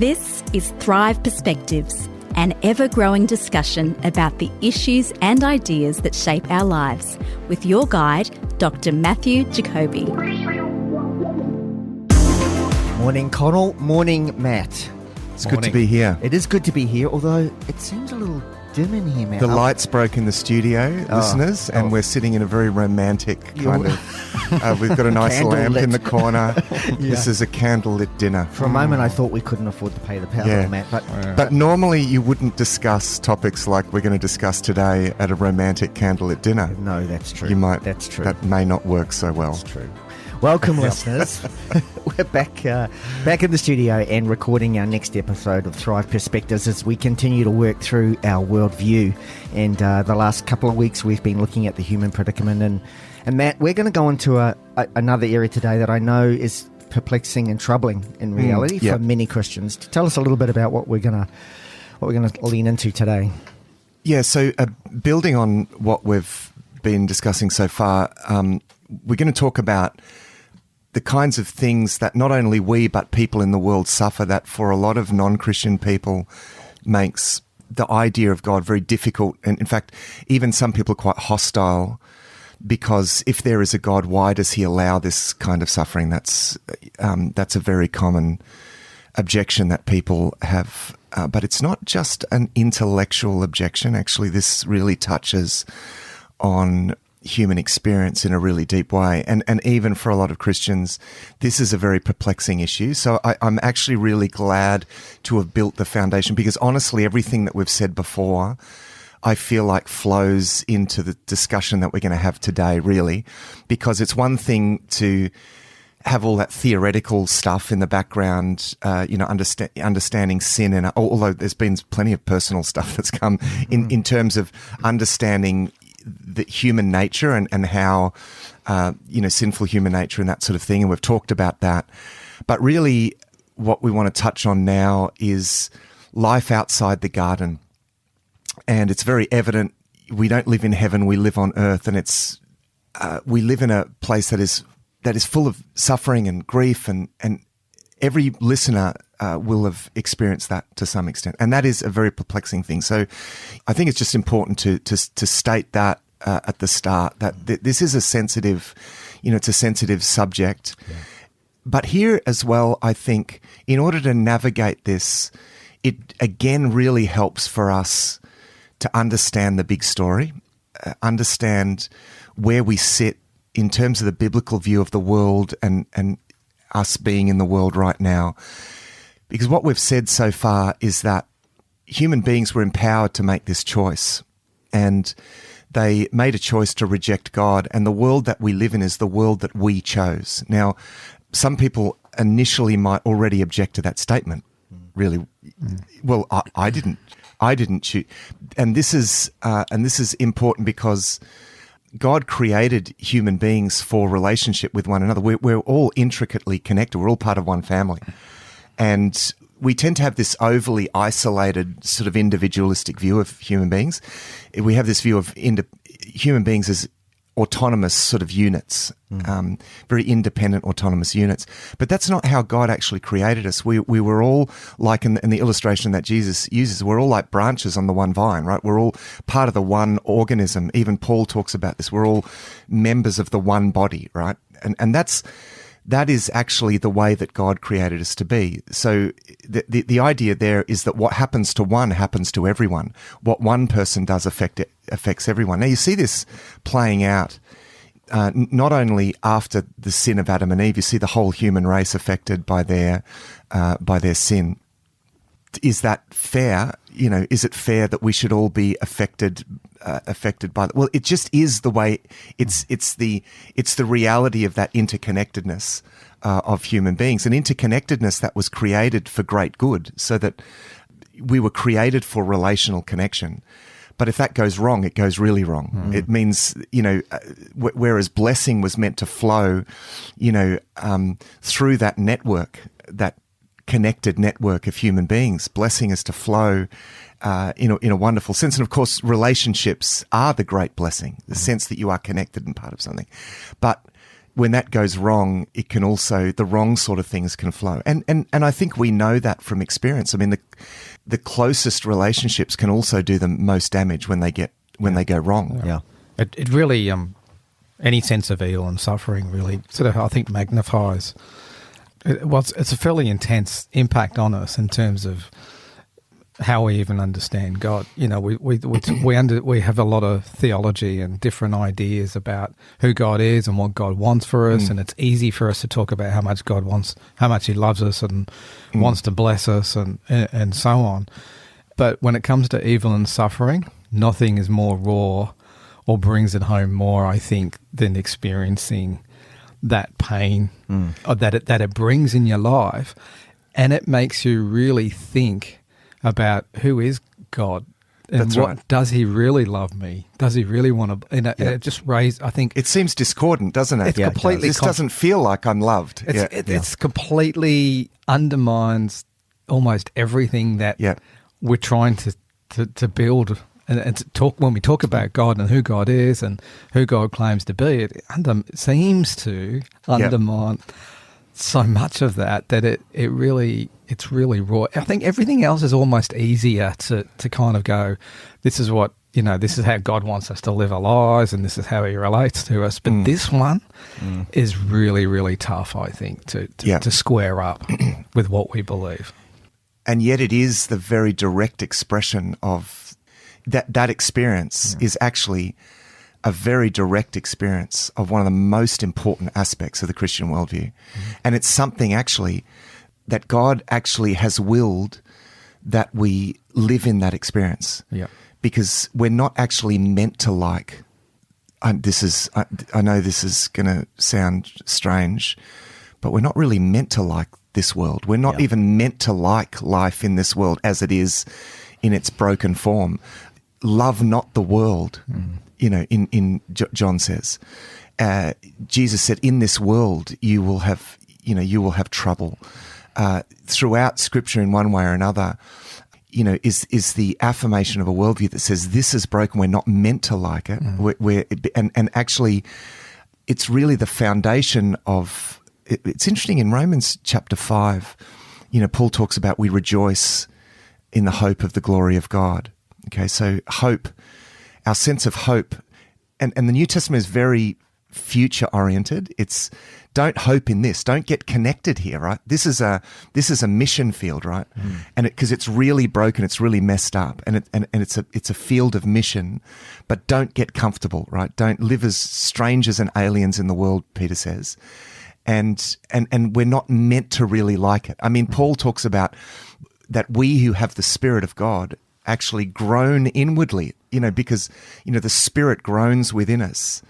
This is Thrive Perspectives, an ever-growing discussion about the issues and ideas that shape our lives, with your guide, Dr. Matthew Jacoby. Morning, Connell. Morning, Matt. It's good to be here. It is good to be here, although it seems a little dim in here, Matt. The lights broke in the studio, listeners, and we're sitting in a very romantic kind of... we've got a nice lamp in the corner. This is a candlelit dinner. For a moment, I thought we couldn't afford to pay the power bill, Matt. But normally you wouldn't discuss topics like we're going to discuss today at a romantic candlelit dinner. No, that's true. You might. That's true. That may not work so well. That's true. Welcome, listeners. We're back in the studio and recording our next episode of Thrive Perspectives as we continue to work through our worldview. And the last couple of weeks we've been looking at the human predicament. And Matt, we're going to go into another area today that I know is perplexing and troubling in reality for many Christians. Tell us a little bit about what we're going to lean into today. Yeah, so building on what we've been discussing so far, we're going to talk about the kinds of things that not only we but people in the world suffer, that for a lot of non-Christian people makes the idea of God very difficult. And in fact, even some people are quite hostile, because if there is a God, why does he allow this kind of suffering? That's a very common objection that people have. But it's not just an intellectual objection. Actually, this really touches on human experience in a really deep way. And even for a lot of Christians, this is a very perplexing issue. So I'm actually really glad to have built the foundation, because honestly, everything that we've said before, I feel like flows into the discussion that we're going to have today, really, because it's one thing to have all that theoretical stuff in the background, understanding sin, and although there's been plenty of personal stuff that's come in terms of understanding the human nature and how, sinful human nature and that sort of thing. And we've talked about that. But really what we want to touch on now is life outside the garden. And it's very evident we don't live in heaven, we live on earth. And it's, we live in a place that is full of suffering and grief, and every listener will have experienced that to some extent. And that is a very perplexing thing. So I think it's just important to state that at the start, that this is a sensitive, it's a sensitive subject. Yeah. But here as well, I think in order to navigate this, it again really helps for us to understand the big story, understand where we sit in terms of the biblical view of the world and us being in the world right now. Because what we've said so far is that human beings were empowered to make this choice, and they made a choice to reject God, and the world that we live in is the world that we chose. Now, some people initially might already object to that statement. Really, well, I didn't choose, and this is important because God created human beings for relationship with one another. We're all intricately connected. We're all part of one family. And we tend to have this overly isolated sort of individualistic view of human beings. We have this view of human beings as autonomous sort of units, very independent autonomous units. But that's not how God actually created us. We were all like in the illustration that Jesus uses, we're all like branches on the one vine, right? We're all part of the one organism. Even Paul talks about this. We're all members of the one body, right? And that is actually the way that God created us to be. So the idea there is that what happens to one happens to everyone. What one person does affects everyone. Now you see this playing out not only after the sin of Adam and Eve. You see the whole human race affected by their sin. Is that fair? Is it fair that we should all be affected by that? Well, it just is the way. It's the reality of that interconnectedness of human beings, an interconnectedness that was created for great good, so that we were created for relational connection. But if that goes wrong, it goes really wrong. It means, whereas blessing was meant to flow, through that network, that connected network of human beings, blessing is to flow in a wonderful sense. And of course, relationships are the great blessing, the sense that you are connected and part of something. But when that goes wrong, it can also, the wrong sort of things can flow. And I think we know that from experience. I mean, the closest relationships can also do the most damage when they go wrong. Yeah. It really, any sense of evil and suffering really sort of, I think, magnifies. It's a fairly intense impact on us in terms of how we even understand God. You know, we have a lot of theology and different ideas about who God is and what God wants for us, and it's easy for us to talk about how much God wants, how much He loves us and wants to bless us and so on. But when it comes to evil and suffering, nothing is more raw or brings it home more, I think, than experiencing that pain that it brings in your life, and it makes you really think about who is God and That's what right. does He really love me? Does He really want to? And it just raised. I think It seems discordant, doesn't it? It's completely This doesn't feel like I'm loved. it's completely undermines almost everything that we're trying to build. And to talk, when we talk about God and who God is and who God claims to be, it seems to undermine so much of that it's really raw. I think everything else is almost easier to kind of go, this is what, this is how God wants us to live our lives and this is how He relates to us. But this one is really, really tough, I think, to square up with what we believe. And yet it is the very direct expression of that experience is actually a very direct experience of one of the most important aspects of the Christian worldview. And it's something actually that God actually has willed that we live in that experience. Yeah. Because we're not actually meant to like, I know this is going to sound strange, but we're not really meant to like this world. We're not even meant to like life in this world as it is in its broken form. Love not the world, John says. Jesus said, in this world you will have trouble. Throughout Scripture in one way or another, is the affirmation of a worldview that says this is broken, we're not meant to like it. And actually it's really the foundation of, it's interesting in Romans chapter 5, Paul talks about we rejoice in the hope of the glory of God. Okay, so hope, our sense of hope, and the New Testament is very future-oriented. It's don't hope in this, don't get connected here, right? This is a mission field, right? And because it's really broken, it's really messed up, and it's a field of mission. But don't get comfortable, right? Don't live as strangers and aliens in the world, Peter says, and we're not meant to really like it. I mean, Paul talks about that we who have the Spirit of God actually groan inwardly, because, the Spirit groans within us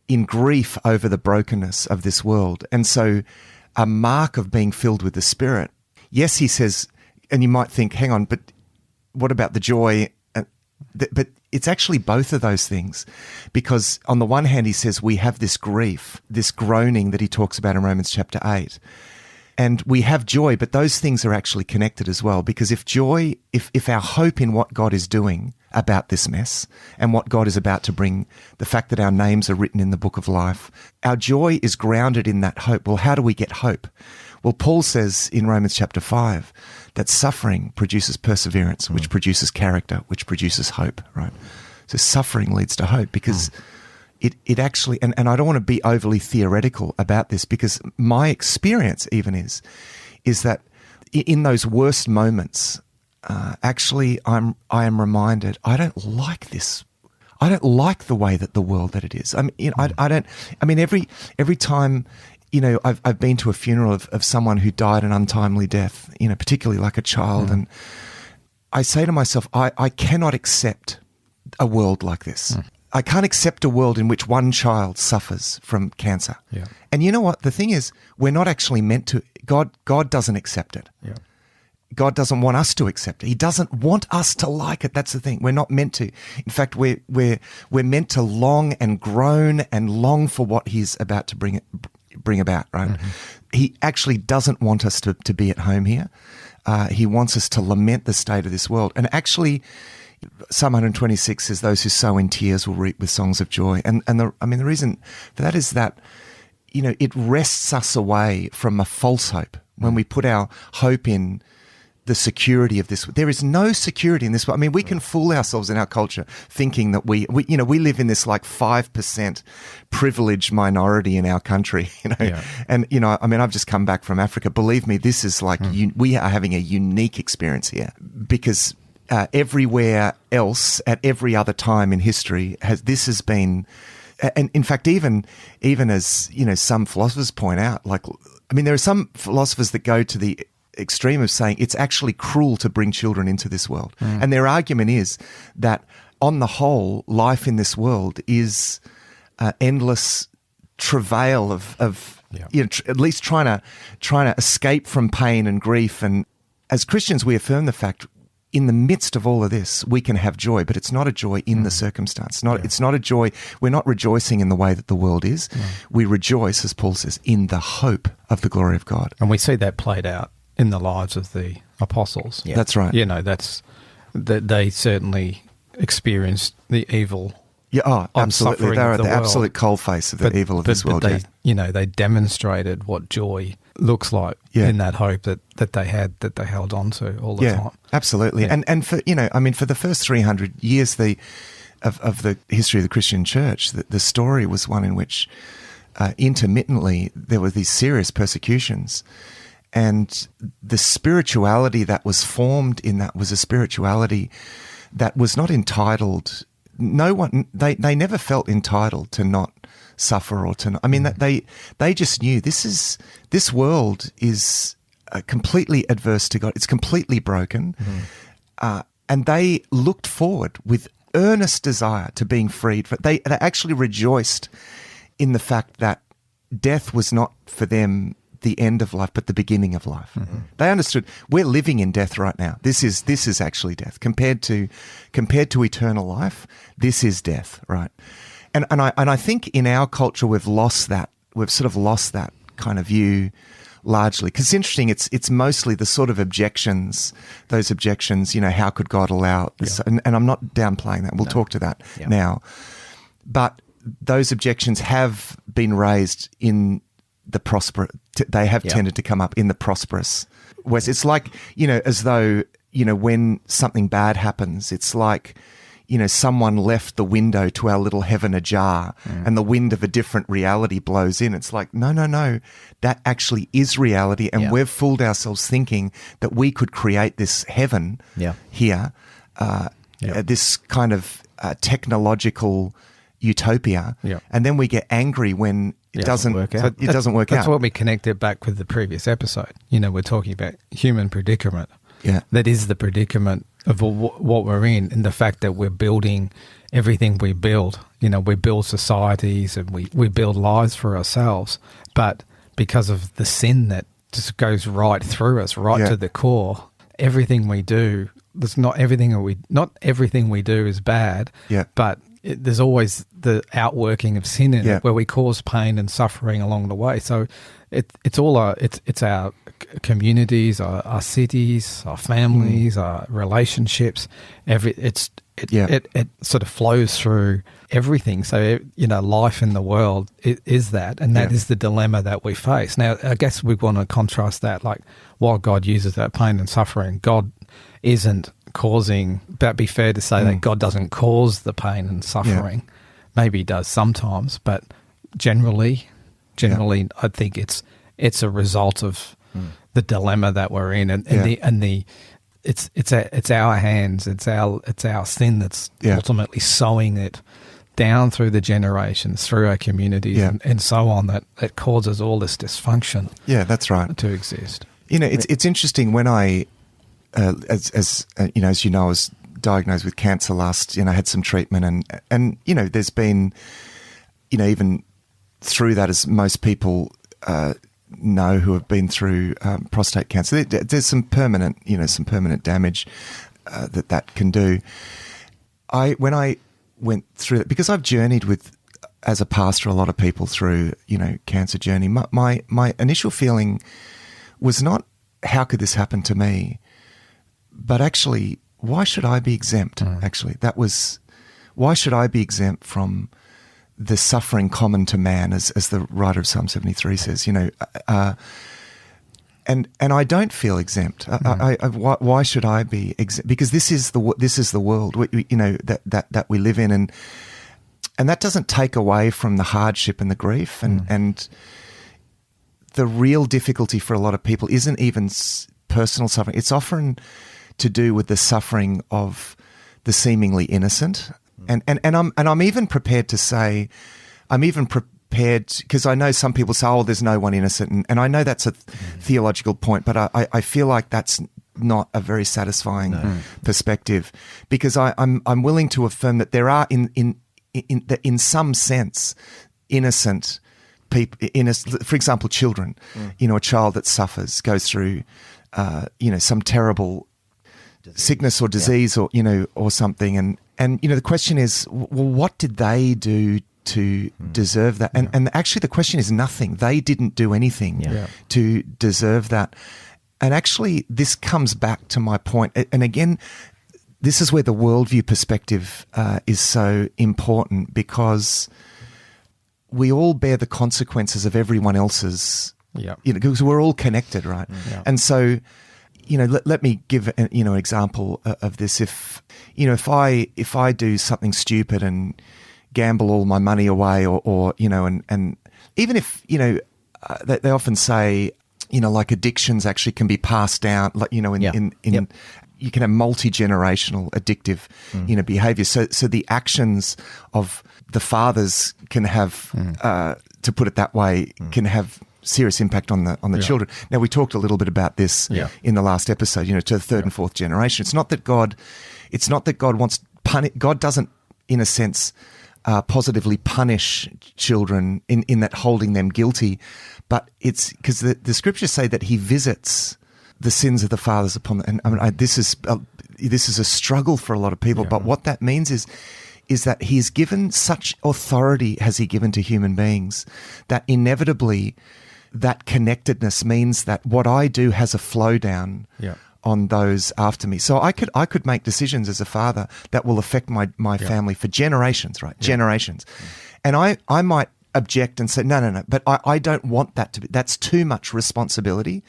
in grief over the brokenness of this world. And so a mark of being filled with the Spirit, yes, he says, and you might think, hang on, but what about the joy? But it's actually both of those things, because on the one hand, he says we have this grief, this groaning that he talks about in Romans chapter 8. And we have joy, but those things are actually connected as well. Because if our hope in what God is doing about this mess and what God is about to bring, the fact that our names are written in the book of life, our joy is grounded in that hope. Well, how do we get hope? Well, Paul says in Romans chapter 5 that suffering produces perseverance, which produces character, which produces hope, right? So suffering leads to hope because it actually, and I don't want to be overly theoretical about this, because my experience even is that in those worst moments, actually I am reminded I don't like this. I don't like the way that the world that it is. I mean, I don't. I mean, every time, I've been to a funeral of someone who died an untimely death, particularly like a child, and I say to myself, I cannot accept a world like this. I can't accept a world in which one child suffers from cancer. Yeah. And you know what? The thing is, we're not actually meant to. God doesn't accept it. Yeah. God doesn't want us to accept it. He doesn't want us to like it. That's the thing. We're not meant to. In fact, we're meant to long and groan and long for what He's about to bring about. Right? He actually doesn't want us to be at home here. He wants us to lament the state of this world. And actually, Psalm 126 says, "Those who sow in tears will reap with songs of joy." And the reason for that is that, it wrests us away from a false hope when we put our hope in the security of this. There is no security in this. I mean, we can fool ourselves in our culture thinking that we live in this like 5% privileged minority in our country, Yeah. And, I've just come back from Africa. Believe me, this is like, we are having a unique experience here because everywhere else at every other time in history this has been, and in fact, even as, some philosophers point out, there are some philosophers that go to the extreme of saying it's actually cruel to bring children into this world. And their argument is that on the whole, life in this world is endless travail of at least trying to escape from pain and grief. And as Christians, we affirm the fact in the midst of all of this, we can have joy, but it's not a joy in the circumstance. It's not a joy. We're not rejoicing in the way that the world is. We rejoice, as Paul says, in the hope of the glory of God. And we see that played out in the lives of the apostles. Yeah. That's right. They certainly experienced the evil. Yeah, absolutely. They're at the absolute coalface of the evil of this world. They demonstrated what joy looks like in that hope that they held on to all the time. Absolutely. Yeah. And for for the first 300 years of the history of the Christian church, the story was one in which intermittently there were these serious persecutions. And the spirituality that was formed in that was a spirituality that was not entitled. No one, they never felt entitled to not suffer or to not. I mean, they just knew this world is completely adverse to God. It's completely broken. And they looked forward with earnest desire to being freed. They actually rejoiced in the fact that death was not for them the end of life, but the beginning of life. They understood we're living in death right now. This is actually death compared to eternal life. This is death, right? And I think in our culture we've lost that. We've sort of lost that kind of view largely. Because it's interesting. It's mostly the sort of objections. Those objections. How could God allow this? And I'm not downplaying that. We'll talk to that now. But those objections have been raised in the prosperous. They have tended to come up in the prosperous West. It's like, as though, when something bad happens, it's like, someone left the window to our little heaven ajar and the wind of a different reality blows in. It's like, no, that actually is reality. And we've fooled ourselves thinking that we could create this heaven here, this kind of technological utopia. And then we get angry when it doesn't work out. It doesn't work out. That's what we connected back with the previous episode. We're talking about human predicament. Yeah. That is the predicament of what we're in, and the fact that we're building everything we build. We build societies and we build lives for ourselves. But because of the sin that just goes right through us, to the core, everything we do, not everything we do is bad. Yeah. But there's always the outworking of sin in it, where we cause pain and suffering along the way. So it's our communities, our cities, our families, our relationships. It sort of flows through everything. So life in the world is that, and that is the dilemma that we face. Now, I guess we want to contrast that, like while God uses that pain and suffering, God isn't causing. That'd be fair to say that God doesn't cause the pain and suffering. Maybe He does sometimes, but generally, I think it's a result of the dilemma that we're in, and it's our hands, it's our sin that's ultimately sowing it down through the generations, through our communities, and so on, that causes all this dysfunction. Yeah, that's right. To exist. It's interesting when I. As you know, I was diagnosed with cancer last. Had some treatment, and there's been, even through that, as most people know who have been through prostate cancer, there's some permanent damage that can do. When I went through that, because I've journeyed with, as a pastor, a lot of people through cancer journey. My initial feeling was not, how could this happen to me? But actually, why should I be exempt? Actually, why should I be exempt from the suffering common to man, as the writer of Psalm 73 says, and I don't feel exempt. Why should I be exempt? Because this is the world, that we live in, and that doesn't take away from the hardship and the grief, and the real difficulty for a lot of people isn't even personal suffering. It's often to do with the suffering of the seemingly innocent, and I'm even prepared to say, because I know some people say, oh, there's no one innocent, and I know that's a theological point, but I feel like that's not a very satisfying perspective, because I'm willing to affirm that there are in some sense innocent people, for example, children. A child that suffers, goes through some terrible sickness or disease, or something, and the question is, well, what did they do to deserve that? And actually the question is nothing. They didn't do anything to deserve that. And actually this comes back to my point, and again, this is where the worldview perspective is so important, because we all bear the consequences of everyone else's, because we're all connected, right? And so, let me give an example of this. If I do something stupid and gamble all my money away, or and even if they often say, like addictions actually can be passed down, like you can have multi-generational addictive behavior. So the actions of the fathers can have, to put it that way, can have serious impact on the children. Now, we talked a little bit about this in the last episode, to the third and fourth generation. It's not that God wants God doesn't, in a sense, positively punish children in that holding them guilty, but it's because the scriptures say that he visits the sins of the fathers upon them. And this is a struggle for a lot of people, but what that means is that he's given such authority, has he given to human beings, that inevitably that connectedness means that what I do has a flow down on those after me. So I could make decisions as a father that will affect my family for generations, right? Generations. And I might object and say, no, but I don't want that to be, that's too much responsibility.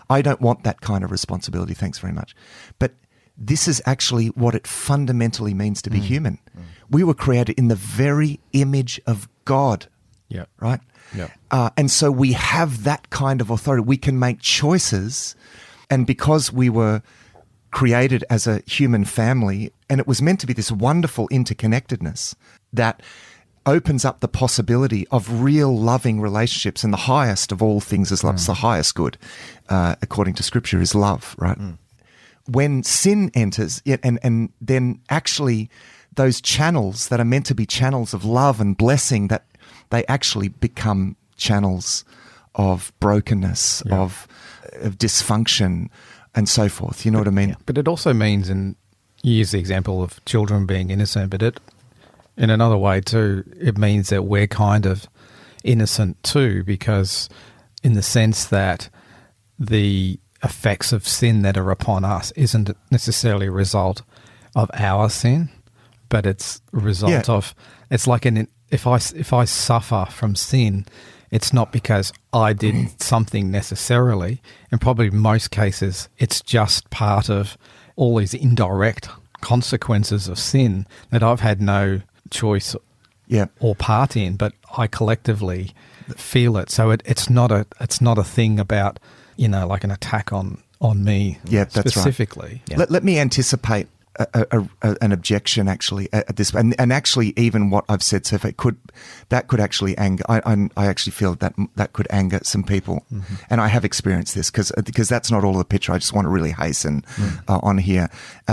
I don't want that kind of responsibility. Thanks very much. But this is actually what it fundamentally means to be human. We were created in the very image of God, right? And so we have that kind of authority. We can make choices, and because we were created as a human family, and it was meant to be this wonderful interconnectedness that opens up the possibility of real loving relationships, and the highest of all things is love. It's the highest good, according to Scripture, is love, right? When sin enters, and then actually those channels that are meant to be channels of love and blessing, that they actually become channels of brokenness, of dysfunction, and so forth. You know what I mean? But it also means, and you use the example of children being innocent, but it, in another way too, it means that we're kind of innocent too, because in the sense that the effects of sin that are upon us isn't necessarily a result of our sin, but it's a result of, it's like if I suffer from sin, it's not because I did something necessarily. In probably most cases, it's just part of all these indirect consequences of sin that I've had no choice or part in, but I collectively feel it. So it's not a thing about, like an attack on me specifically. That's right. Let me anticipate an objection actually at this, and actually even what I've said so far could actually anger. I actually feel that could anger some people, and I have experienced this because that's not all of the picture. I just want to really hasten on here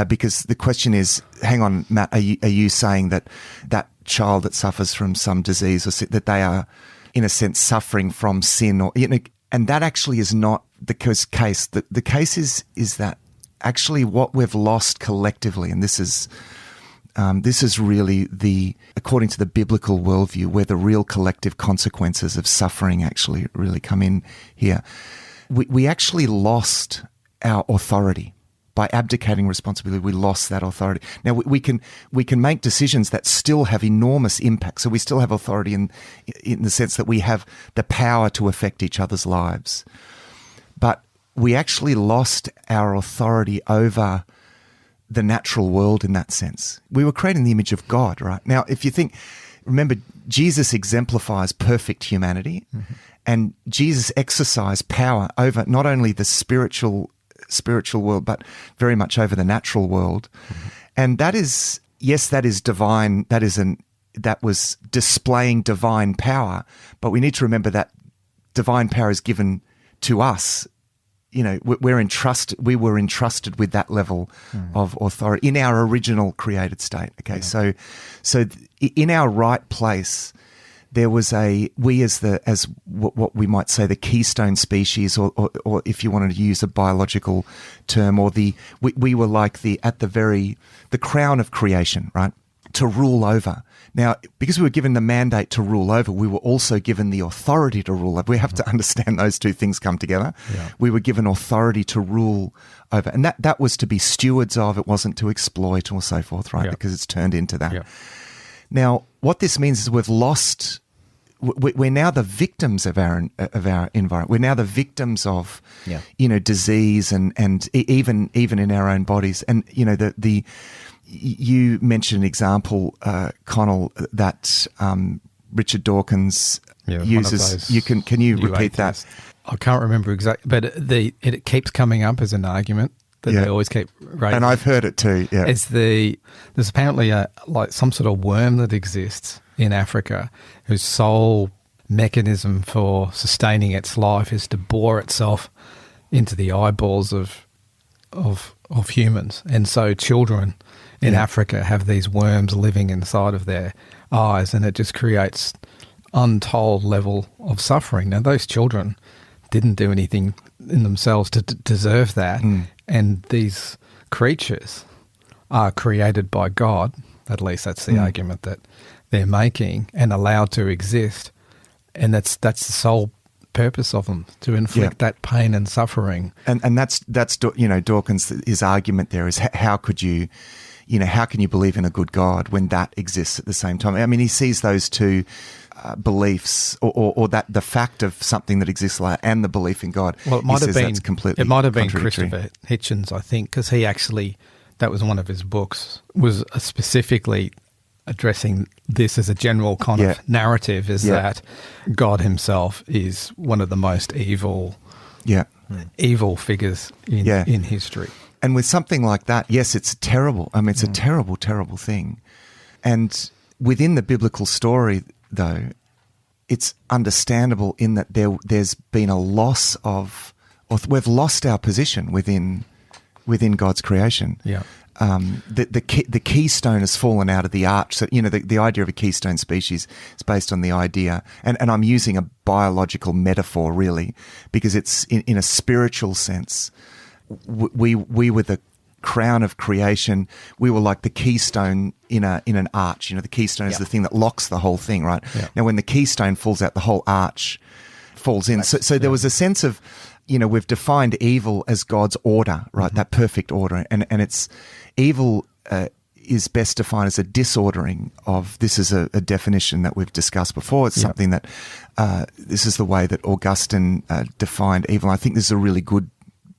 because the question is, hang on, Matt, are you saying that child that suffers from some disease or that they are in a sense suffering from sin, or and that actually is not the case. The case is that actually what we've lost collectively, and this is really according to the biblical worldview, where the real collective consequences of suffering actually really come in here. We actually lost our authority. by abdicating responsibility, we lost that authority. Now we can make decisions that still have enormous impact. So we still have authority in the sense that we have the power to affect each other's lives. But we actually lost our authority over the natural world in that sense. We were created in the image of God, right? Now, if you remember, Jesus exemplifies perfect humanity, and Jesus exercised power over not only the spiritual world, but very much over the natural world. And that is divine. That was displaying divine power. But we need to remember that divine power is given to us. You know, we were entrusted with that level of authority in our original created state. Okay, so in our right place, there was we as what we might say the keystone species, or if you wanted to use a biological term, or we were like the crown of creation, right? To rule over. Now, because we were given the mandate to rule over, we were also given the authority to rule over. We have to understand those two things come together. Yeah. We were given authority to rule over, and that was to be stewards of. It wasn't to exploit or so forth, right? Yeah. Because it's turned into that. Yeah. Now, what this means is we've lost. We're now the victims of our environment. We're now the victims of, disease and even in our own bodies. And you mentioned an example, Connell, that Richard Dawkins uses. Can you repeat that? I can't remember exactly, but it keeps coming up as an argument that they always keep raising. And I've heard it too. Yeah, there's apparently like some sort of worm that exists in Africa whose sole mechanism for sustaining its life is to bore itself into the eyeballs of humans, and so children in Africa have these worms living inside of their eyes, and it just creates untold level of suffering. Now, those children didn't do anything in themselves to deserve that, and these creatures are created by God. At least that's the argument that they're making, and allowed to exist, and that's the sole purpose of them, to inflict that pain and suffering. And that's Dawkins, his argument there is how could you. How can you believe in a good God when that exists at the same time? I mean, he sees those two beliefs, or that the fact of something that exists and the belief in God. Well, it might have been contradictory. Christopher Hitchens, I think, because he actually, that was one of his books, was specifically addressing this as a general kind of narrative, that God himself is one of the most evil figures in history. And with something like that, yes, it's terrible. I mean, it's a terrible, terrible thing. And within the biblical story, though, it's understandable in that there's been a loss of, or we've lost our position within God's creation. Yeah. The keystone has fallen out of the arch. So, the idea of a keystone species is based on the idea, and I'm using a biological metaphor really, because it's in a spiritual sense. We were the crown of creation. We were like the keystone in an arch. The keystone is the thing that locks the whole thing, right? Yeah. Now, when the keystone falls out, the whole arch falls in. So there was a sense of, we've defined evil as God's order, right? That perfect order, and it's evil is best defined as a disordering of. This is a definition that we've discussed before. It's something that this is the way that Augustine defined evil. I think this is a really good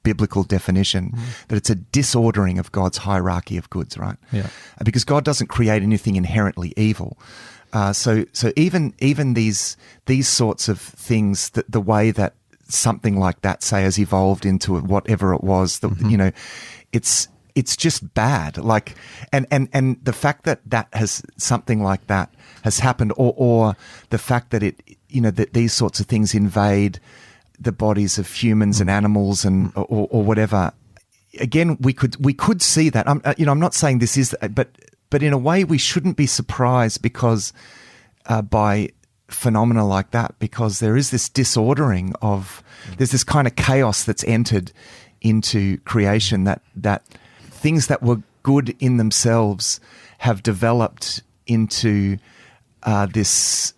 biblical definition, that it's a disordering of God's hierarchy of goods, right? Yeah. Because God doesn't create anything inherently evil. So even these sorts of things, the way that something like that, say, has evolved into whatever it was, it's just bad. Like, and the fact that has something like that has happened, or the fact that that these sorts of things invade the bodies of humans and animals and or whatever. Again, we could see that. I'm not saying this is, but in a way we shouldn't be surprised because by phenomena like that, because there is this disordering of, there's this kind of chaos that's entered into creation, that things that were good in themselves have developed into this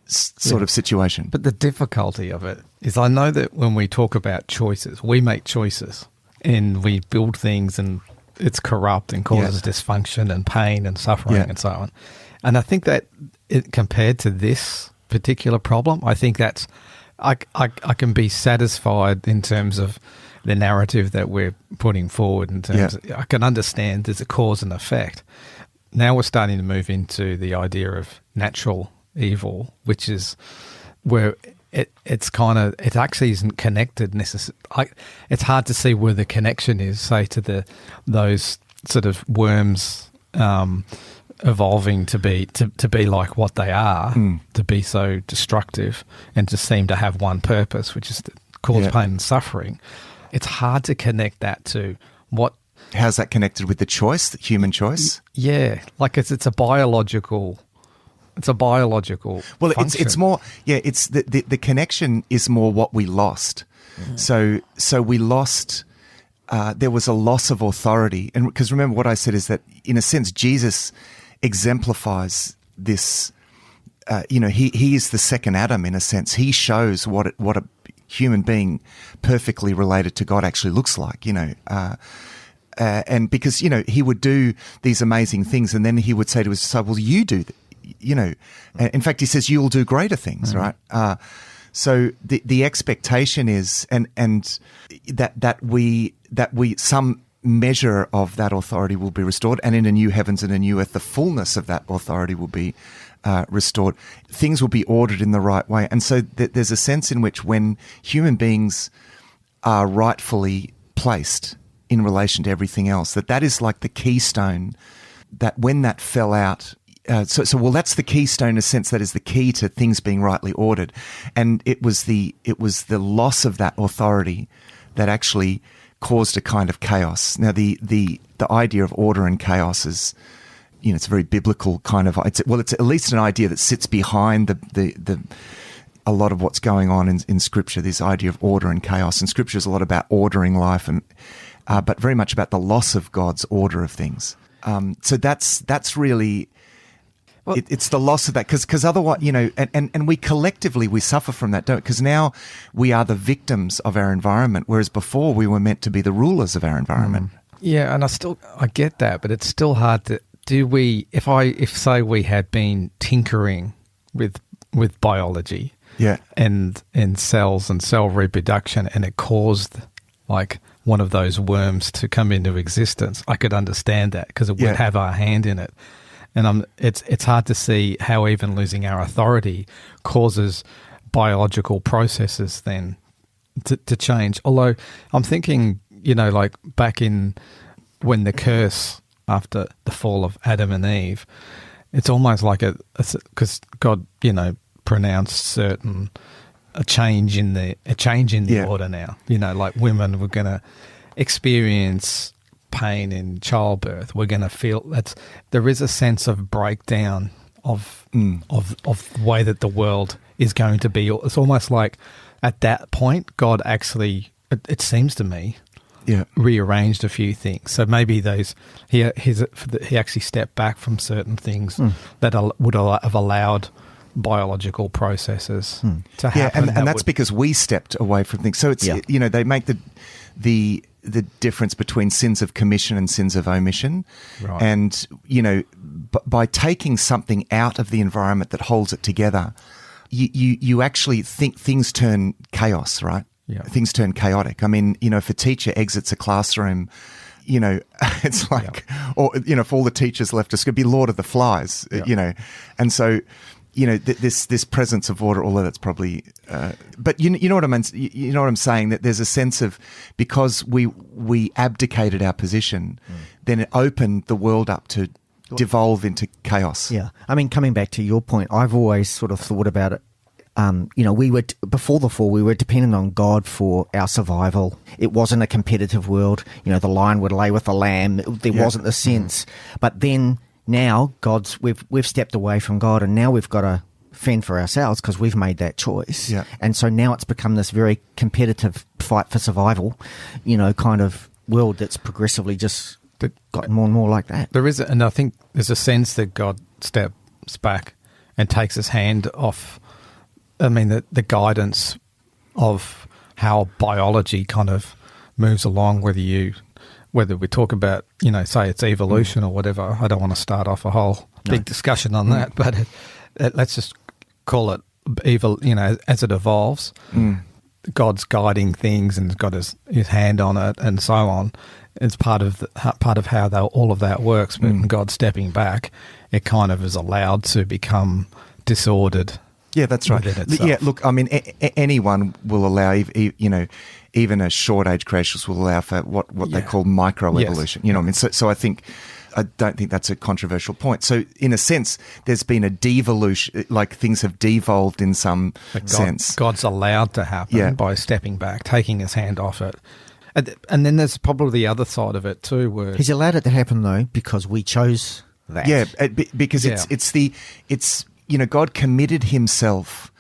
sort of situation. But the difficulty of it is, I know that when we talk about choices, we make choices, and we build things and it's corrupt and causes dysfunction and pain and suffering and so on. And I think that compared to this particular problem, I think that's I can be satisfied in terms of the narrative that we're putting forward. In terms, I can understand there's a cause and effect. Now we're starting to move into the idea of natural evil, which is where it actually isn't connected necessarily. It's hard to see where the connection is, say, to those sort of worms evolving to be like what they are, to be so destructive and to seem to have one purpose, which is to cause pain and suffering. It's hard to connect that to what. How's that connected with the choice, the human choice? Yeah, like it's a biological. It's a biological. Well, function. it's more. Yeah, it's the connection is more what we lost. So we lost. There was a loss of authority, and because remember what I said is that in a sense Jesus exemplifies this. He is the second Adam in a sense. He shows what a human being perfectly related to God actually looks like. And because he would do these amazing things, and then he would say to his disciples, "You do." In fact, he says, "You'll do greater things," right? So the expectation is, and that we some measure of that authority will be restored, and in a new heavens and a new earth, the fullness of that authority will be restored. Things will be ordered in the right way, and so there's a sense in which when human beings are rightfully placed in relation to everything else, that is like the keystone. That when that fell out. So that's the keystone in a sense. That is the key to things being rightly ordered, and it was the loss of that authority that actually caused a kind of chaos. Now the idea of order and chaos is, it's a very biblical kind of. It's at least an idea that sits behind the a lot of what's going on in Scripture. This idea of order and chaos, and Scripture is a lot about ordering life, and but very much about the loss of God's order of things. So that's really. Well, it's the loss of that, because otherwise, and we collectively, we suffer from that, don't we? Because now we are the victims of our environment, whereas before we were meant to be the rulers of our environment. Yeah, and I get that, but it's still hard to, if say we had been tinkering with biology and cells and cell reproduction, and it caused like one of those worms to come into existence, I could understand that because it would have our hand in it. And it's hard to see how even losing our authority causes biological processes then to change. Although I'm thinking, like back in when the curse after the fall of Adam and Eve, it's almost like because God, pronounced a change in the order now. Like women were going to experience pain in childbirth. We're going to feel that there is a sense of breakdown of the way that the world is going to be. It's almost like at that point, God actually, it seems to me, rearranged a few things. So maybe he actually stepped back from certain things that would have allowed biological processes to happen. And that's because we stepped away from things. So it's they make the difference between sins of commission and sins of omission. Right. And, by taking something out of the environment that holds it together, you actually think things turn chaos, right? Yeah. Things turn chaotic. I mean, if a teacher exits a classroom, it's like, or, if all the teachers left, it's going to be Lord of the Flies, and so, this presence of order, although that's probably, but you know what I mean. You know what I'm saying. That there's a sense of, because we abdicated our position, then it opened the world up to devolve into chaos. Yeah, I mean, coming back to your point, I've always sort of thought about it. We were before the fall, we were dependent on God for our survival. It wasn't a competitive world. The lion would lay with the lamb. There wasn't the sense, but then. Now we've stepped away from God, and now we've got to fend for ourselves because we've made that choice. Yeah. And so now it's become this very competitive fight for survival, kind of world that's progressively just gotten more and more like that. There is, and I think there's a sense that God steps back and takes his hand off. I mean, the guidance of how biology kind of moves along, whether we talk about, say it's evolution or whatever. I don't want to start off a whole big discussion on that, but let's just call it evil, as it evolves. God's guiding things and has got his hand on it and so on. It's part of how all of that works. But when God's stepping back, it kind of is allowed to become disordered. Yeah, that's right. Yeah, look, I mean, anyone will allow, even a short age creationists will allow for what they call microevolution. You know what I mean? So I don't think that's a controversial point. So in a sense, there's been a devolution, like things have devolved in some sense. God's allowed to happen by stepping back, taking his hand off it. And then there's probably the other side of it too, where he's allowed it to happen though because we chose that. Yeah, because it's God committed himself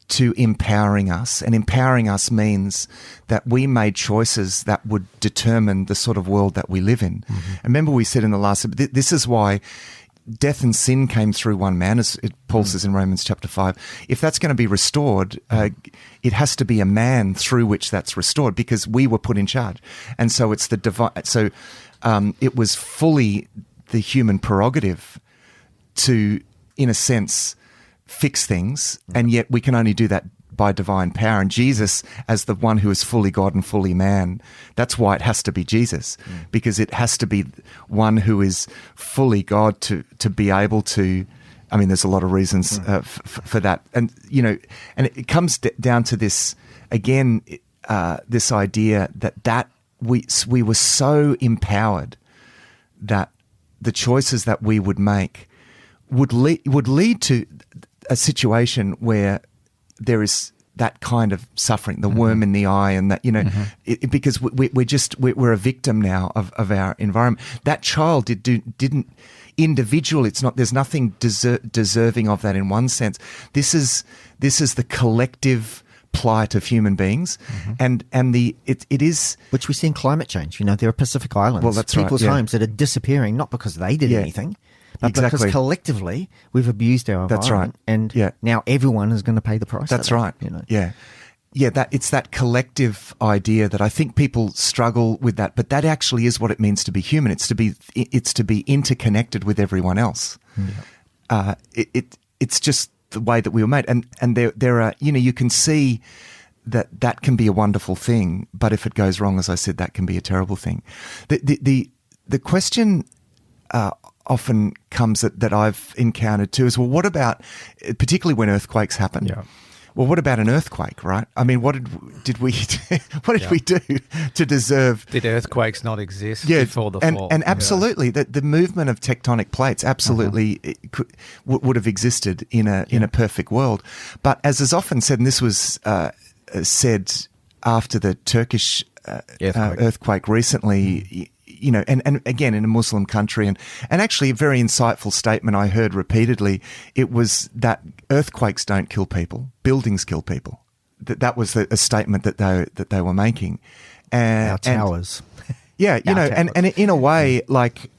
to empowering us, and empowering us means that we made choices that would determine the sort of world that we live in. And remember we said in the last, this is why death and sin came through one man, as Paul says in Romans chapter 5. If that's going to be restored, it has to be a man through which that's restored, because we were put in charge. And so it's the divine. So it was fully the human prerogative to, in a sense, fix things, and yet we can only do that by divine power. And Jesus, as the one who is fully God and fully man, that's why it has to be Jesus, because it has to be one who is fully God to be able to. I mean, there's a lot of reasons for that, and and it comes down to this again, this idea that we were so empowered that the choices that we would make would lead to a situation where there is that kind of suffering, the worm in the eye, and that because we're a victim now of our environment. That child didn't individual. It's not. There's nothing deserving of that in one sense. This is the collective plight of human beings, and it is, which we see in climate change. There are Pacific Islands, well, that's people's right, homes that are disappearing, not because they did anything, but because collectively we've abused our environment. That's right. And now everyone is going to pay the price. That's right. That it's that collective idea that I think people struggle with that, but that actually is what it means to be human. It's to be interconnected with everyone else. It's just the way that we were made, and there are you can see that can be a wonderful thing, but if it goes wrong, as I said, that can be a terrible thing. The question often comes that I've encountered too is, well, what about, particularly when earthquakes happen? Yeah. Well, what about an earthquake, right? I mean, what did we do to deserve? Did earthquakes not exist before the fall? And absolutely, the movement of tectonic plates absolutely would have existed in a perfect world. But as is often said, and this was said after the Turkish earthquake recently, and again in a Muslim country, and actually a very insightful statement I heard repeatedly. It was that earthquakes don't kill people, buildings kill people. That was a statement that they were making. Our towers. And in a way, like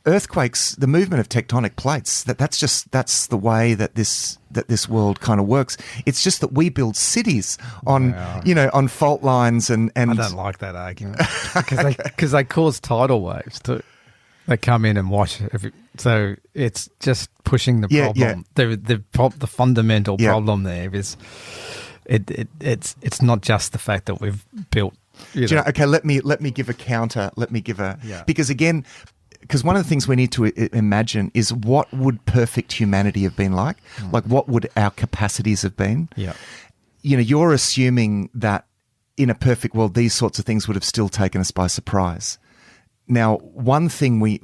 earthquakes, the movement of tectonic plates, that's the way that this world kind of works. It's just that we build cities on on fault lines, and I don't like that argument because they cause tidal waves too. They come in and wash so it's just pushing the problem. The fundamental problem there is it's not just the fact that we've built. Okay, let me give a counter. Because again. Because one of the things we need to imagine is, what would perfect humanity have been like? Like, what would our capacities have been? Yeah. You're assuming that in a perfect world, these sorts of things would have still taken us by surprise. Now, one thing we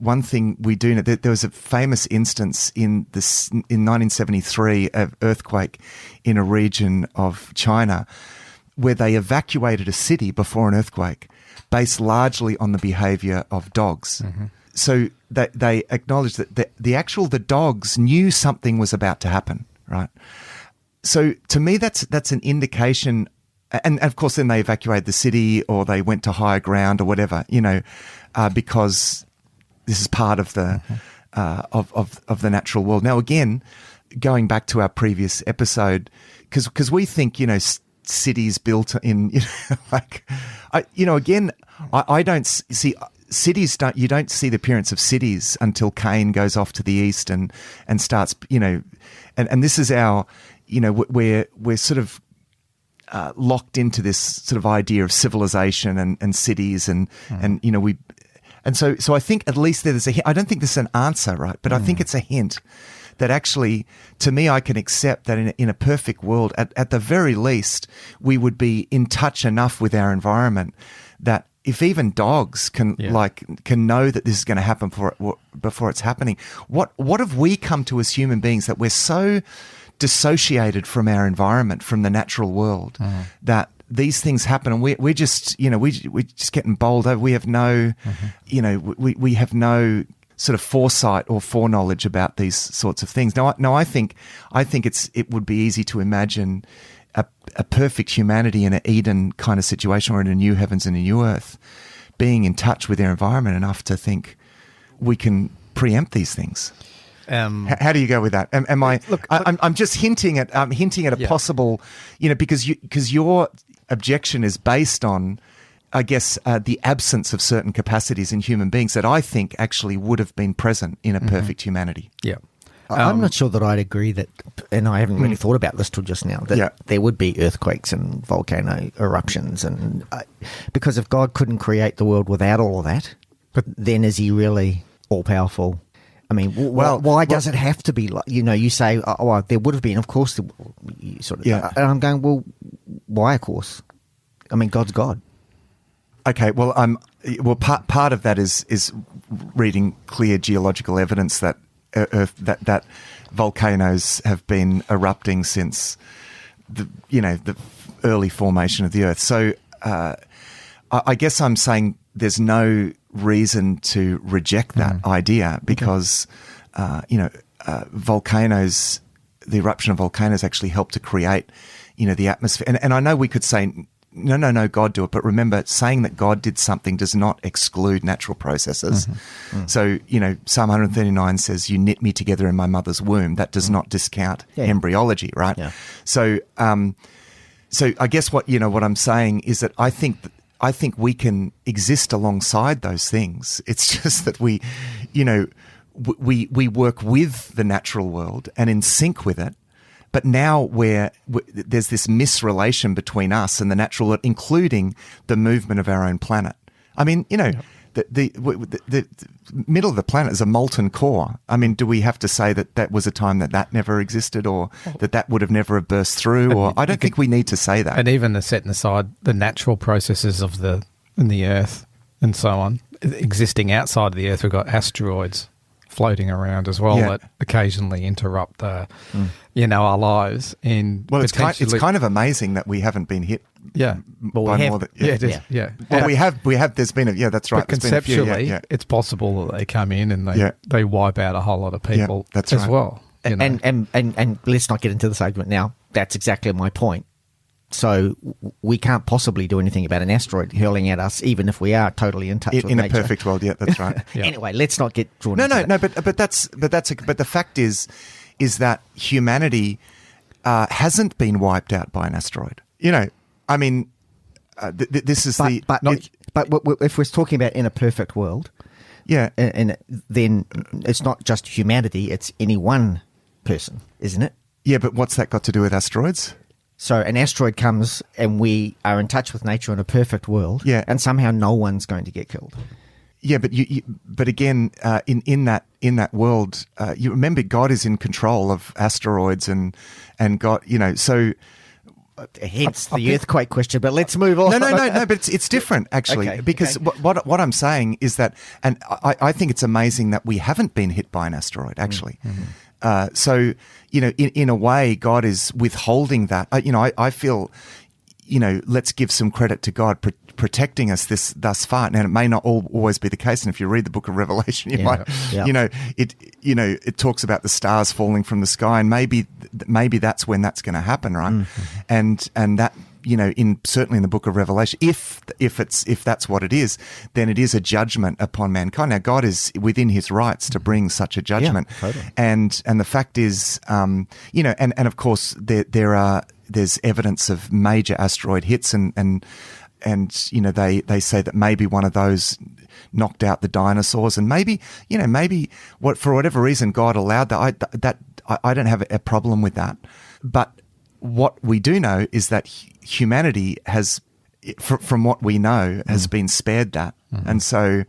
do know, there was a famous instance in 1973 of earthquake in a region of China where they evacuated a city before an earthquake, based largely on the behavior of dogs. So they acknowledged that the dogs knew something was about to happen, right? So to me, that's an indication, and of course then they evacuated the city, or they went to higher ground or whatever, because this is part of the of the natural world. Now again, going back to our previous episode, because we think cities built in, again, I don't see cities. You don't see the appearance of cities until Cain goes off to the east and starts, and this is our, we're sort of locked into this sort of idea of civilization and cities and so I think at least there's a hint. I don't think there's an answer, right? But I think it's a hint that actually, to me, I can accept that in a perfect world, at the very least, we would be in touch enough with our environment that if even dogs can know that this is going to happen before it's happening, what have we come to as human beings that we're so dissociated from our environment, from the natural world, that these things happen and we're just, we're just getting bowled over. We have no, we have no sort of foresight or foreknowledge about these sorts of things. Now, I think it would be easy to imagine a perfect humanity in an Eden kind of situation, or in a new heavens and a new earth, being in touch with their environment enough to think we can preempt these things. How do you go with that? Am I? Look, I'm just hinting at a possible, because your objection is based on, I guess, the absence of certain capacities in human beings that I think actually would have been present in a perfect humanity. Yeah. I'm not sure that I'd agree that, and I haven't really thought about this till just now, that there would be earthquakes and volcano eruptions, and because if God couldn't create the world without all of that, then is he really all-powerful? I mean, why does it have to be like, you say, there would have been, of course, and I'm going, well, why, of course? I mean, God's God. Okay, well, part of that is reading clear geological evidence that that volcanoes have been erupting since the early formation of the Earth. So I guess I'm saying there's no reason to reject that idea, because volcanoes, the eruption of volcanoes actually help to create the atmosphere. And I know we could say, no, God do it. But remember, saying that God did something does not exclude natural processes. So, Psalm 139 says, you knit me together in my mother's womb. That does not discount embryology, right? Yeah. So I guess what I'm saying is that I think we can exist alongside those things. It's just that we work with the natural world and in sync with it. But now there's this misrelation between us and the natural world, including the movement of our own planet. I mean, the middle of the planet is a molten core. I mean, do we have to say that was a time that never existed, or that would have never burst through? Or I don't think we need to say that. And even setting aside the natural processes in the Earth and so on, existing outside of the Earth, we've got asteroids floating around as well that occasionally interrupt our lives. And it's kind of amazing that we haven't been hit. Yeah, by more than Well, we have. There's been that's right. But conceptually, it's possible that they come in and they wipe out a whole lot of people as well. And let's not get into this argument now. That's exactly my point. So we can't possibly do anything about an asteroid hurling at us, even if we are totally in touch with nature. In a perfect world, that's right. Anyway, let's not get drawn. But the fact is that humanity hasn't been wiped out by an asteroid. I mean, this is but if we're talking about in a perfect world, and then it's not just humanity; it's any one person, isn't it? Yeah, but what's that got to do with asteroids? So an asteroid comes and we are in touch with nature in a perfect world, and somehow no one's going to get killed. Yeah, but again, in that world, you remember God is in control of asteroids and God, so. Hence the earthquake question, but let's move on. No, but it's different actually, because what I'm saying is that, and I think it's amazing that we haven't been hit by an asteroid actually. So, in a way, God is withholding that. I feel, let's give some credit to God protecting us thus far. Now, it may not always be the case, and if you read the Book of Revelation, it talks about the stars falling from the sky, and maybe that's when that's going to happen, right? And that. Certainly in the Book of Revelation, if that's what it is, then it is a judgment upon mankind. Now, God is within His rights to bring such a judgment, totally. And the fact is, and of course there are there's evidence of major asteroid hits, and they say that maybe one of those knocked out the dinosaurs, and maybe for whatever reason God allowed that. I don't have a problem with that, but what we do know is that humanity has, from what we know, has been spared that, and so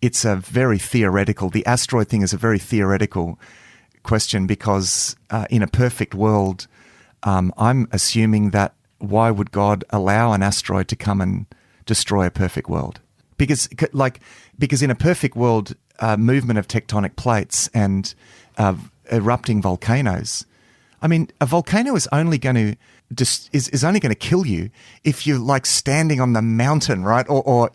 it's a very theoretical. The asteroid thing is a very theoretical question, because in a perfect world, I'm assuming that why would God allow an asteroid to come and destroy a perfect world? Because in a perfect world, movement of tectonic plates and erupting volcanoes. I mean, a volcano is only going to kill you if you're like standing on the mountain, right? Or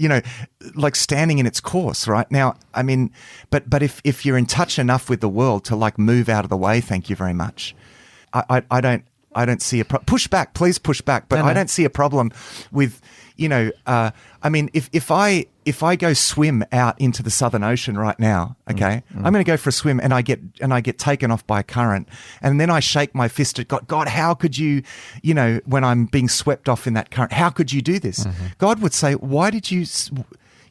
like standing in its course, right? Now, I mean, but if you're in touch enough with the world to like move out of the way, thank you very much. I don't see a push back, please push back. But I don't see a problem with, I mean, if I go swim out into the Southern Ocean right now, okay, I'm going to go for a swim, and I get taken off by a current, and then I shake my fist at God. God, how could you, when I'm being swept off in that current, how could you do this? God would say, why did you?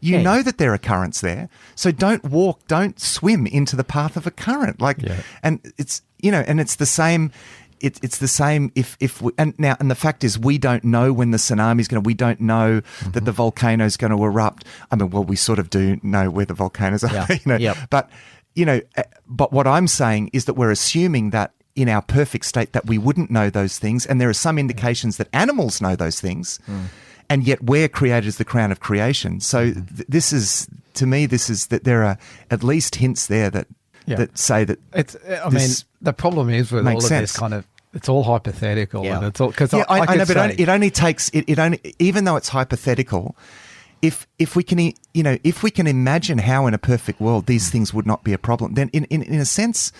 You know that there are currents there, so don't swim into the path of a current. And it's and it's the same. It's the same if we, and the fact is we don't know when the tsunami is going to. We don't know that the volcano is going to erupt. I mean, well, we sort of do know where the volcanoes are, But but what I'm saying is that we're assuming that in our perfect state that we wouldn't know those things, and there are some indications that animals know those things, and yet we're created as the crown of creation. So this is that there are at least hints there that say that it's. I mean, the problem is with all of this kind of. It's all hypothetical, and it's all because I know, but it only takes it only, even though it's hypothetical. If we can if we can imagine how in a perfect world these things would not be a problem, then in a sense,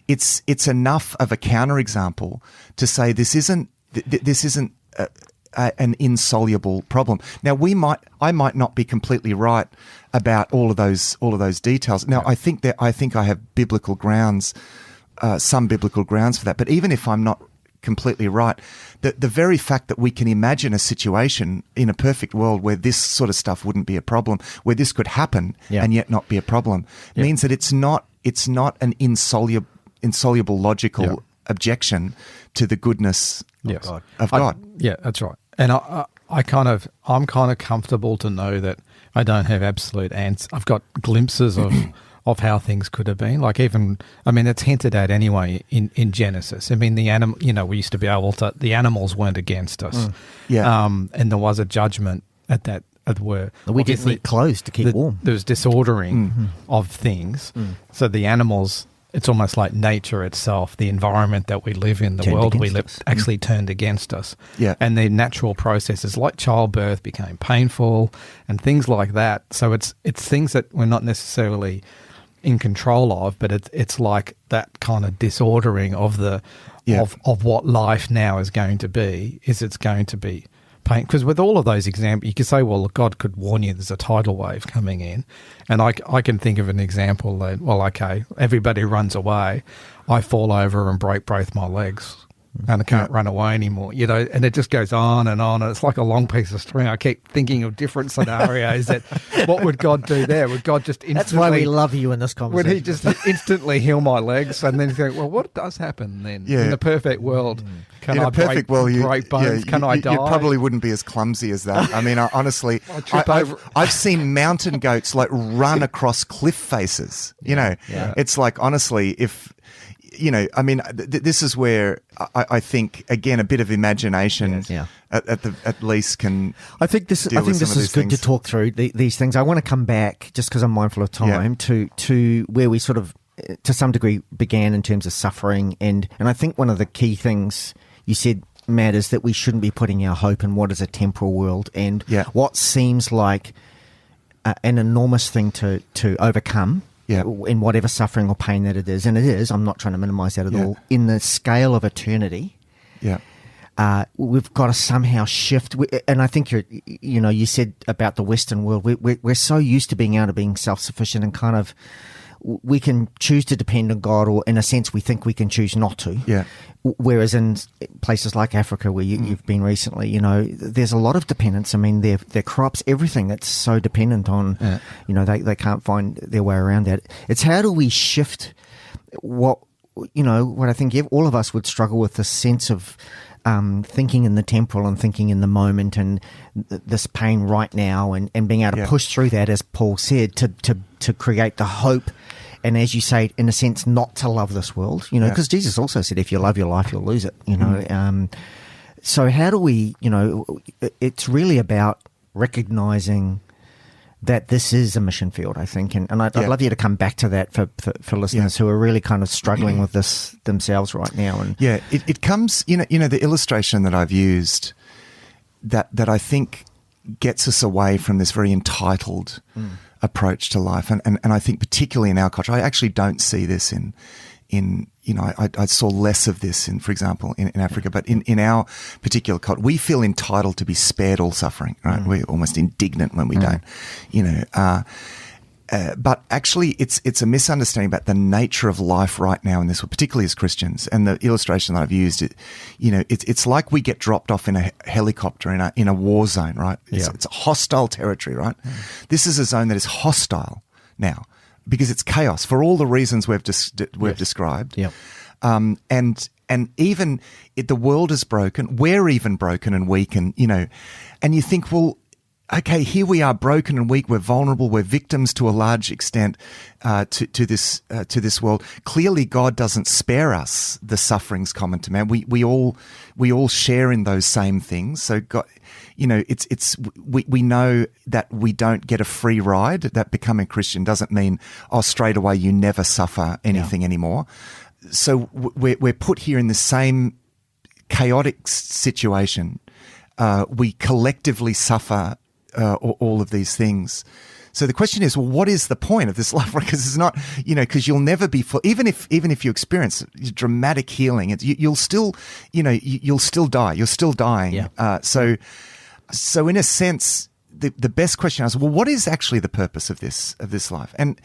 it's enough of a counterexample to say this isn't an insoluble problem. Now I might not be completely right about all of those details. Now I think I have biblical grounds. Some biblical grounds for that. But even if I'm not completely right, the very fact that we can imagine a situation in a perfect world where this sort of stuff wouldn't be a problem, where this could happen and yet not be a problem, means that it's not an insoluble logical objection to the goodness of God. Yeah, that's right. And I'm kind of comfortable to know that I don't have absolute answers. I've got glimpses of how things could have been. Like it's hinted at anyway in Genesis. I mean, we used to be able to, the animals weren't against us. And there was a judgment at that, where we didn't eat clothes to keep warm. There was disordering of things. So the animals, it's almost like nature itself, the environment that we live in, the world we live, actually turned against us. Yeah. And the natural processes like childbirth became painful and things like that. So it's things that we're not necessarily in control of, but it's like that kind of disordering of of what life now is going to be. It's going to be pain, because with all of those examples, you could say, well, God could warn you there's a tidal wave coming in, and I can think of an example that, well, okay, everybody runs away, I fall over and break both my legs. And I can't run away anymore, and it just goes on, and it's like a long piece of string. I keep thinking of different scenarios that what would God do there? Would God just instantly... That's why we love you in this conversation. Would he just instantly heal my legs? And then think, well, what does happen then? In the perfect world, can I break bones? Can I die? You probably wouldn't be as clumsy as that. I mean, honestly, I've seen mountain goats like run across cliff faces. It's like, honestly, if... I mean, this is where I think, again, a bit of imagination at least can. I think this is good to talk through these things. I want to come back, just because I'm mindful of time, to where we sort of, to some degree, began in terms of suffering, and I think one of the key things you said, Matt, is that we shouldn't be putting our hope in what is a temporal world and what seems like an enormous thing to overcome. In whatever suffering or pain that it is. And it is, I'm not trying to minimize that at all. In the scale of eternity, we've got to somehow shift. And I think you said about the Western world, we're so used to being able to being self-sufficient and kind of we can choose to depend on God, or in a sense we think we can choose not to. Yeah. Whereas in places like Africa, where you've been recently, you know, there's a lot of dependence. I mean, their crops, everything that's so dependent on, you know, they can't find their way around that. It's how do we shift what I think all of us would struggle with, the sense of thinking in the temporal and thinking in the moment, and this pain right now, and being able to push through that, as Paul said, to create the hope. And as you say, in a sense, not to love this world, you know, because Jesus also said, if you love your life, you'll lose it, you know. So how do we, you know, it's really about recognizing that this is a mission field, I think. And I'd love you to come back to that for listeners who are really kind of struggling with this themselves right now. And it comes, you know, the illustration that I've used that I think gets us away from this very entitled approach to life. And I think particularly in our culture, I actually don't see this in you know, I saw less of this in, for example, in Africa, but in our particular culture, we feel entitled to be spared all suffering, right? We're almost indignant when we don't, you know, but actually it's a misunderstanding about the nature of life right now in this world, particularly as Christians. And the illustration that I've used, you know, it's like we get dropped off in a helicopter in a war zone, right? It's a hostile territory, right? This is a zone that is hostile now, because it's chaos for all the reasons we've described. And even the world is broken. We're even broken and weak, and you know, and you think, well, okay, here we are, broken and weak. We're vulnerable. We're victims to a large extent to this world. Clearly, God doesn't spare us the sufferings common to man. We all share in those same things. So God, you know, we know that we don't get a free ride. That becoming Christian doesn't mean, oh, straight away you never suffer anything anymore. So we're put here in the same chaotic situation. We collectively suffer all of these things. So the question is, well, what is the point of this life? Because it's not, you know, because you'll never be full. Even if you experience dramatic healing, you'll still, you know, you'll still die. You're still dying. So in a sense, the best question is, well, what is actually the purpose of this life? And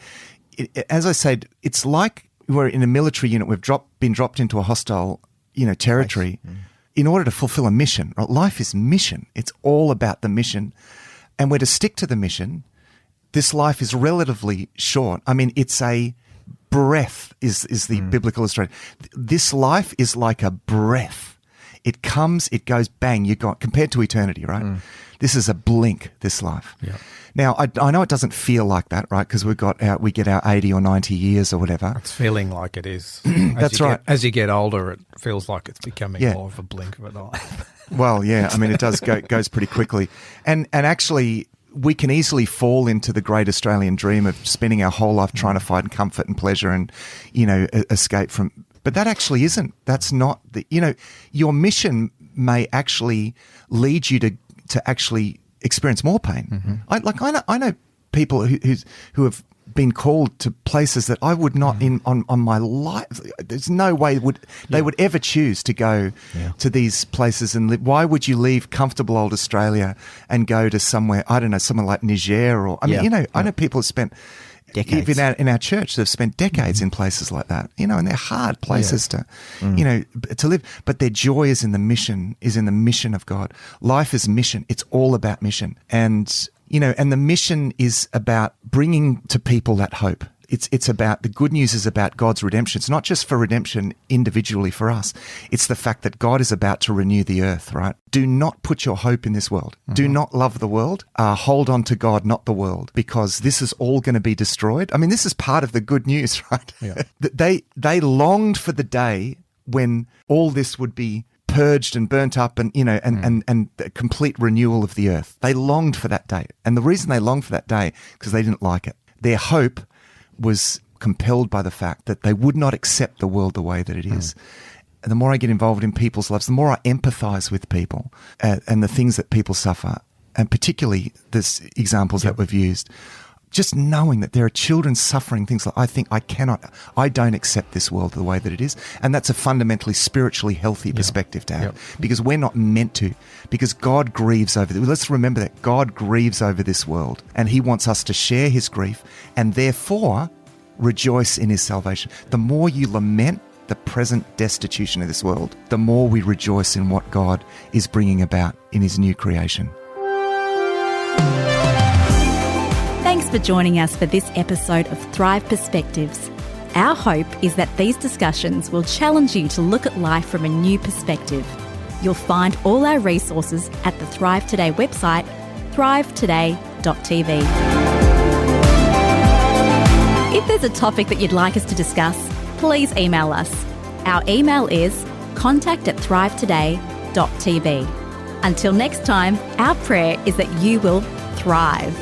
as I said, it's like we're in a military unit. We've been dropped into a hostile, you know, territory in order to fulfill a mission. Right? Life is mission. It's all about the mission, and we're to stick to the mission. This life is relatively short. I mean, it's a breath is the biblical illustration. This life is like a breath. It comes, it goes, bang, you're gone. Compared to eternity, right? This is a blink, this life. Now, I know it doesn't feel like that, right? Because we get our 80 or 90 years or whatever. It's feeling like it is. That's right. As you get older, it feels like it's becoming more of a blink of an eye. Well, yeah, I mean, it does goes pretty quickly. And actually, we can easily fall into the great Australian dream of spending our whole life trying to find comfort and pleasure and, you know, escape from. But that actually isn't. That's not the. You know, your mission may actually lead you to actually experience more pain. I know people who have been called to places that I would not on my life. There's no way they would ever choose to go to these places and live. Why would you leave comfortable old Australia and go to somewhere, I don't know, somewhere like Niger or I mean, you know, I know people have spent decades. Even in our church, they've spent decades in places like that, you know, and they're hard places to, you know, to live. But their joy is in the mission of God. Life is mission. It's all about mission. And, you know, and the mission is about bringing to people that hope. It's about, the good news is about God's redemption. It's not just for redemption individually for us. It's the fact that God is about to renew the earth, right? Do not put your hope in this world. Do not love the world. Hold on to God, not the world, because this is all going to be destroyed. I mean, this is part of the good news, right? They longed for the day when all this would be purged and burnt up and, you know, and the complete renewal of the earth. They longed for that day. And the reason they longed for that day, because they didn't like it. Their hope was compelled by the fact that they would not accept the world the way that it is. And the more I get involved in people's lives, the more I empathize with people and the things that people suffer, and particularly this examples that we've used, just knowing that there are children suffering things like, I don't accept this world the way that it is. And that's a fundamentally spiritually healthy perspective to have, because we're not meant to, because God grieves over this. Let's remember that God grieves over this world and he wants us to share his grief, and therefore rejoice in his salvation. The more you lament the present destitution of this world, the more we rejoice in what God is bringing about in his new creation. Thanks for joining us for this episode of Thrive Perspectives. Our hope is that these discussions will challenge you to look at life from a new perspective. You'll find all our resources at the Thrive Today website, thrivetoday.tv. If there's a topic that you'd like us to discuss, please email us. Our email is contact@thrivetoday.tv. Until next time, our prayer is that you will thrive.